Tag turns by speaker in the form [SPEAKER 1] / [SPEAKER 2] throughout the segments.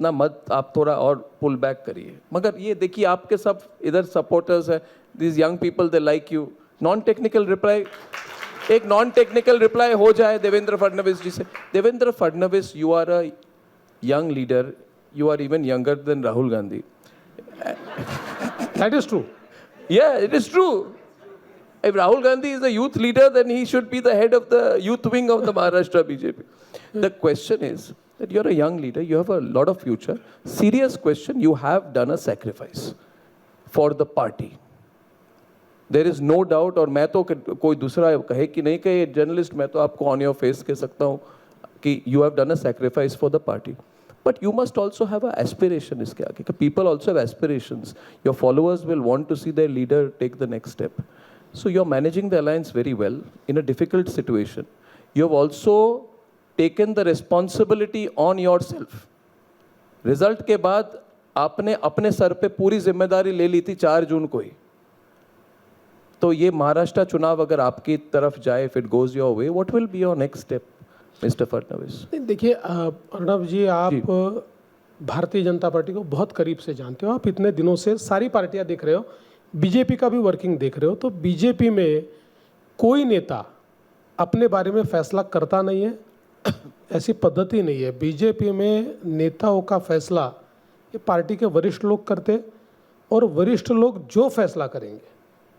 [SPEAKER 1] इतना मत, आप थोड़ा और पुल बैक करिए। मगर ये देखिए आपके सब इधर सपोर्टर्स हैं, this young people they like you. Non technical reply, एक नॉन टेक्निकल रिप्लाई हो जाए देवेंद्र फडणवीस जी से। Devendra Fadnavis, you are a young leader, you are even younger than Rahul Gandhi.
[SPEAKER 2] That is true.
[SPEAKER 1] Yeah, it is true. If Rahul Gandhi is a youth leader, then he should be the head of the youth wing of the Maharashtra BJP. The question is that you're a young leader, you have a lot of future. Serious question, you have done a sacrifice for the party. There is no doubt, और मैं तो कोई दूसरा कहे कि नहीं कहे journalist, मैं तो आपको ऑन योर फेस कह सकता हूँ कि you have done a sacrifice for the party. But you must also have an aspiration इसके आगे. People also have aspirations. Your followers will want to see their leader take the next step. So you're managing the alliance very well in a difficult situation. You have also taken the responsibility on yourself. Result के बाद आपने अपने sir पे पूरी जिम्मेदारी ले ली थी 4 जून को ही. तो ये महाराष्ट्र चुनाव अगर आपकी तरफ जाए, if it goes your way, what will be your next step? Mister Fadnavis.
[SPEAKER 2] देखिए अर्णव जी, आप भारतीय जनता पार्टी को बहुत करीब से जानते हो, आप इतने दिनों से सारी पार्टियां देख रहे हो, बीजेपी का भी वर्किंग देख रहे हो, तो बीजेपी में कोई नेता अपने बारे में फैसला करता नहीं है, ऐसी पद्धति नहीं है। बीजेपी में नेताओं का फैसला ये पार्टी के वरिष्ठ लोग करते, और वरिष्ठ लोग जो फैसला करेंगे,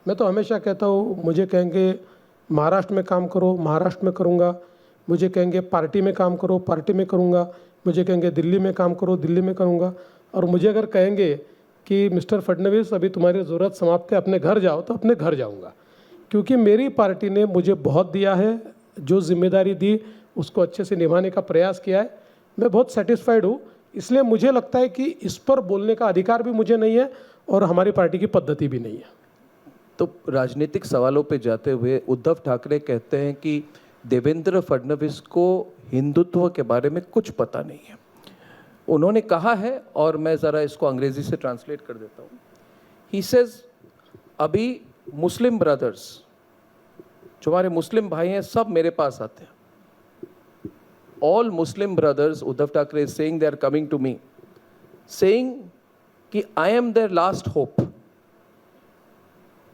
[SPEAKER 2] मैं तो हमेशा कहता हूँ, मुझे कहेंगे महाराष्ट्र में काम करो, महाराष्ट्र में करूँगा, मुझे कहेंगे पार्टी में काम करो, पार्टी में करूँगा, मुझे कहेंगे दिल्ली में काम करो, दिल्ली में करूँगा, और मुझे अगर कहेंगे कि मिस्टर फडणवीस अभी तुम्हारी ज़रूरत समाप्त है, अपने घर जाओ, तो अपने घर जाऊँगा। क्योंकि मेरी पार्टी ने मुझे बहुत दिया है, जो जिम्मेदारी दी उसको अच्छे से निभाने का प्रयास किया है, मैं बहुत सेटिस्फाइड हूँ। इसलिए मुझे लगता है कि इस पर बोलने का अधिकार भी मुझे नहीं है और हमारी पार्टी की पद्धति भी नहीं है।
[SPEAKER 1] तो राजनीतिक सवालों पे जाते हुए उद्धव ठाकरे कहते हैं कि देवेंद्र फडणवीस को हिंदुत्व के बारे में कुछ पता नहीं है। उन्होंने कहा है, और मैं ज़रा इसको अंग्रेजी से ट्रांसलेट कर देता हूँ। ही सेज, अभी मुस्लिम ब्रदर्स, जो हमारे मुस्लिम भाई हैं, सब मेरे पास आते हैं। All Muslim brothers, Uddhav Thackeray is saying, they are coming to me saying कि I am their last hope.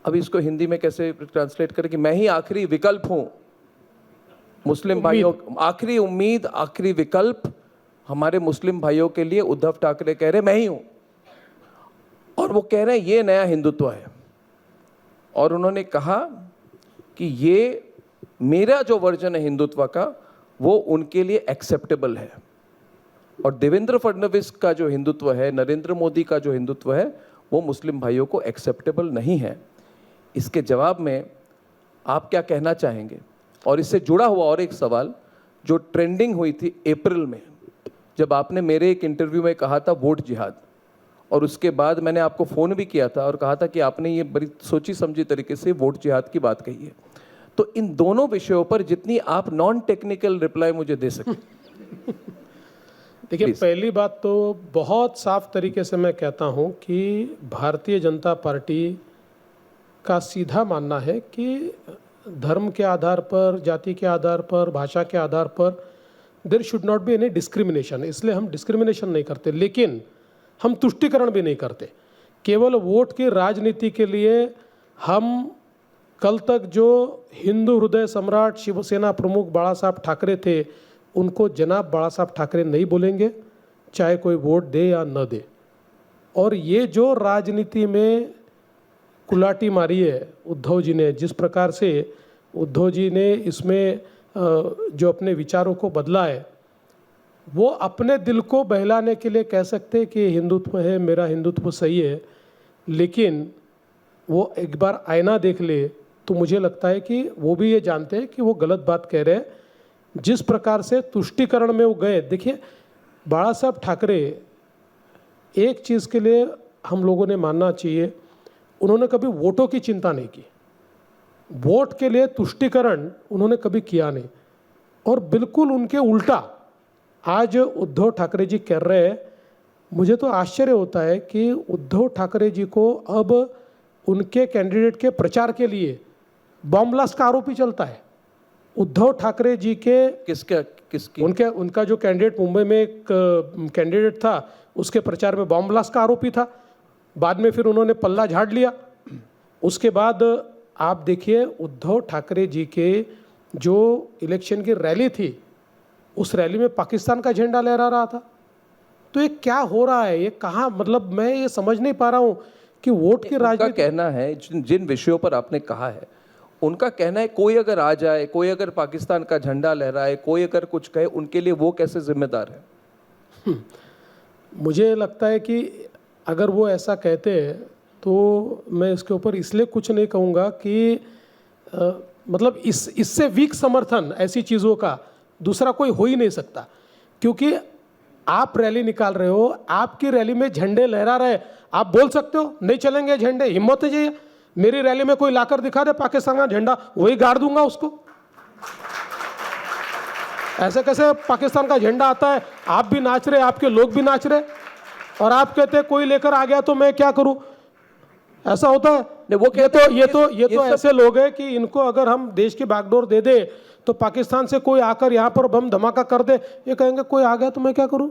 [SPEAKER 1] अभी इसको हिंदी में कैसे ट्रांसलेट करें कि मैं ही आखिरी विकल्प हूँ मुस्लिम भाइयों, आखिरी उम्मीद, आखिरी विकल्प हमारे मुस्लिम भाइयों के लिए उद्धव ठाकरे कह रहे मैं ही हूं। और वो कह रहे हैं ये नया हिंदुत्व है, और उन्होंने कहा कि ये मेरा जो वर्जन है हिंदुत्व का, वो उनके लिए एक्सेप्टेबल है। और देवेंद्र फडणवीस का जो हिंदुत्व है, नरेंद्र मोदी का जो हिंदुत्व है, वो मुस्लिम भाइयों को एक्सेप्टेबल नहीं है। इसके जवाब में आप क्या कहना चाहेंगे? और इससे जुड़ा हुआ और एक सवाल जो ट्रेंडिंग हुई थी अप्रैल में, जब आपने मेरे एक इंटरव्यू में कहा था वोट जिहाद, और उसके बाद मैंने आपको फ़ोन भी किया था और कहा था कि आपने ये बड़ी सोची समझी तरीके से वोट जिहाद की बात कही है। तो इन दोनों विषयों पर जितनी आप नॉन टेक्निकल रिप्लाई मुझे दे सकें।
[SPEAKER 2] देखिए, पहली बात तो बहुत साफ तरीके से मैं कहता हूँ कि भारतीय जनता पार्टी का सीधा मानना है कि धर्म के आधार पर, जाति के आधार पर, भाषा के आधार पर there should not be any discrimination. इसलिए हम डिस्क्रिमिनेशन नहीं करते, लेकिन हम तुष्टिकरण भी नहीं करते। केवल वोट की राजनीति के लिए हम कल तक जो हिंदू हृदय सम्राट शिवसेना प्रमुख बाला साहब ठाकरे थे, उनको जनाब बाला साहब ठाकरे नहीं बोलेंगे, चाहे कोई वोट दे या न दे। और ये जो राजनीति में कुलाटी मारी है उद्धव जी ने, जिस प्रकार से उद्धव जी ने इसमें जो अपने विचारों को बदला है, वो अपने दिल को बहलाने के लिए कह सकते हैं कि हिंदुत्व है, मेरा हिंदुत्व सही है, लेकिन वो एक बार आईना देख ले तो मुझे लगता है कि वो भी ये जानते हैं कि वो गलत बात कह रहे हैं। जिस प्रकार से तुष्टिकरण में वो गए, देखिए बाला साहब ठाकरे, एक चीज़ के लिए हम लोगों ने मानना चाहिए, उन्होंने कभी वोटों की चिंता नहीं की। वोट के लिए तुष्टिकरण उन्होंने कभी किया नहीं। और बिल्कुल उनके उल्टा आज उद्धव ठाकरे जी कह रहे हैं। मुझे तो आश्चर्य होता है कि उद्धव ठाकरे जी को अब उनके कैंडिडेट के प्रचार के लिए बॉम्ब ब्लास्ट का आरोपी चलता है। उद्धव ठाकरे जी के
[SPEAKER 1] किसकी?
[SPEAKER 2] उनका जो कैंडिडेट मुंबई में एक कैंडिडेट था, उसके प्रचार में बॉम्ब ब्लास्ट का आरोपी था। बाद में फिर उन्होंने पल्ला झाड़ लिया। उसके बाद आप देखिए उद्धव ठाकरे जी के जो इलेक्शन की रैली थी, उस रैली में पाकिस्तान का झंडा लहरा रहा था। तो ये क्या हो रहा है, ये कहाँ, मतलब मैं ये समझ नहीं पा रहा हूँ कि वोट की
[SPEAKER 1] उनका
[SPEAKER 2] राजनीति।
[SPEAKER 1] कहना है जिन विषयों पर आपने कहा है, उनका कहना है कोई अगर आ जाए, कोई अगर पाकिस्तान का झंडा लहराए, कोई अगर कुछ कहे, उनके लिए वो कैसे जिम्मेदार है?
[SPEAKER 2] मुझे लगता है कि अगर वो ऐसा कहते हैं तो मैं इसके ऊपर इसलिए कुछ नहीं कहूँगा कि मतलब इससे वीक समर्थन ऐसी चीज़ों का दूसरा कोई हो ही नहीं सकता। क्योंकि आप रैली निकाल रहे हो, आपकी रैली में झंडे लहरा रहे, आप बोल सकते हो नहीं चलेंगे झंडे, हिम्मत है चाहिए। मेरी रैली में कोई लाकर दिखा दे पाकिस्तान का झंडा, वही गाड़ दूंगा उसको। ऐसे कैसे पाकिस्तान का झंडा आता है, आप भी नाच रहे, आपके लोग भी नाच रहे, और आप कहते हैं कोई लेकर आ गया तो मैं क्या करूं? ऐसा होता है?
[SPEAKER 1] नहीं, वो
[SPEAKER 2] ये तो ऐसे लोग हैं कि इनको अगर हम देश की बागडोर दे दे तो पाकिस्तान से कोई आकर यहाँ पर बम धमाका कर दे, ये कहेंगे कोई आ गया तो मैं क्या करूं,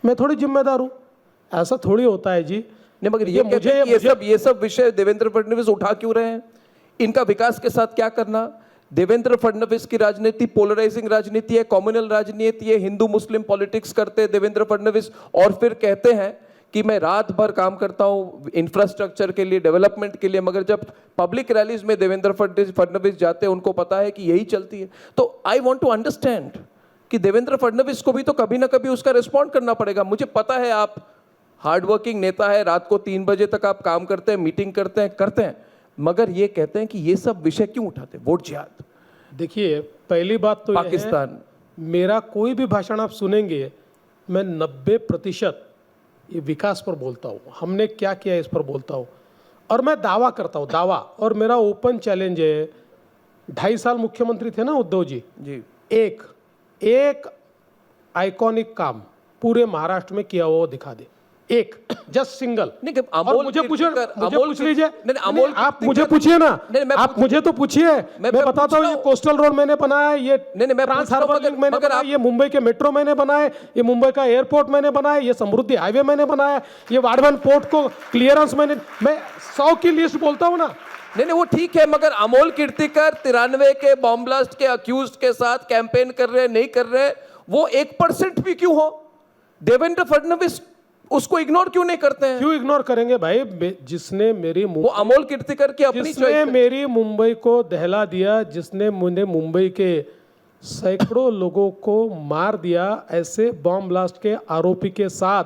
[SPEAKER 2] मैं थोड़ी जिम्मेदार हूं। ऐसा थोड़ी होता है जी।
[SPEAKER 1] नहीं, मगर ये सब विषय देवेंद्र फडणवीस उठा क्यों रहे हैं? इनका विकास के साथ क्या करना? देवेंद्र फडणवीस की राजनीति पोलराइजिंग राजनीति है, कम्युनल राजनीति है, हिंदू मुस्लिम पॉलिटिक्स करते हैं देवेंद्र फडणवीस, और फिर कहते हैं कि मैं रात भर काम करता हूं इंफ्रास्ट्रक्चर के लिए, डेवलपमेंट के लिए। मगर जब पब्लिक रैलीज में देवेंद्र फडणवीस जाते हैं, उनको पता है कि यही चलती है। तो आई वांट टू अंडरस्टैंड कि देवेंद्र फडणवीस को भी तो कभी ना कभी उसका रिस्पॉन्ड करना पड़ेगा। मुझे पता है आप हार्डवर्किंग नेता है, रात को 3 बजे तक आप काम करते हैं, मीटिंग करते हैं, मगर ये कहते हैं कि ये सब विषय क्यों उठाते? वोट जिहाद।
[SPEAKER 2] देखिए, पहली बात तो
[SPEAKER 1] पाकिस्तान,
[SPEAKER 2] मेरा कोई भी भाषण आप सुनेंगे, मैं 90% ये विकास पर बोलता हूँ, हमने क्या किया इस पर बोलता हूँ, और मैं दावा करता हूँ, दावा, और मेरा ओपन चैलेंज है। 2.5 साल मुख्यमंत्री थे ना उद्धव जी, एक आइकॉनिक काम पूरे महाराष्ट्र में किया हुआ दिखा दे, एक, जस्ट सिंगल।
[SPEAKER 1] नहीं,
[SPEAKER 2] और मुझे पूछ लीजिए, आप मुझे पूछिए ना, आप मुझे तो पूछिए, मैं बताता हूँ। ये कोस्टल रोड मैंने बनाया, ये ट्रांस हार्बर लिंक मैंने बनाया, ये मुंबई के मेट्रो मैंने बनाए, ये मुंबई का एयरपोर्ट मैंने बनाया, ये समृद्धि हाईवे मैंने बनाया, ये वाडवन पोर्ट को क्लियरेंस मैं 100 की लिस्ट बोलता हूँ ना।
[SPEAKER 1] नहीं, वो ठीक है, मगर अमोल कीर्तिकर 93 के बॉम्ब ब्लास्ट के अक्यूज्ड के साथ कैंपेन कर रहे, नहीं कर रहे, वो 1% भी क्यों हो? देवेंद्र फडणवीस उसको इग्नोर क्यों नहीं करते हैं?
[SPEAKER 2] क्यों इग्नोर करेंगे भाई? जिसने मेरी
[SPEAKER 1] वो अमोल कीर्तिकर की अपनी
[SPEAKER 2] जिसने मेरी मुंबई को दहला दिया, जिसने मुझे मुंबई के सैकड़ों लोगों को मार दिया, ऐसे बॉम्ब ब्लास्ट के आरोपी के साथ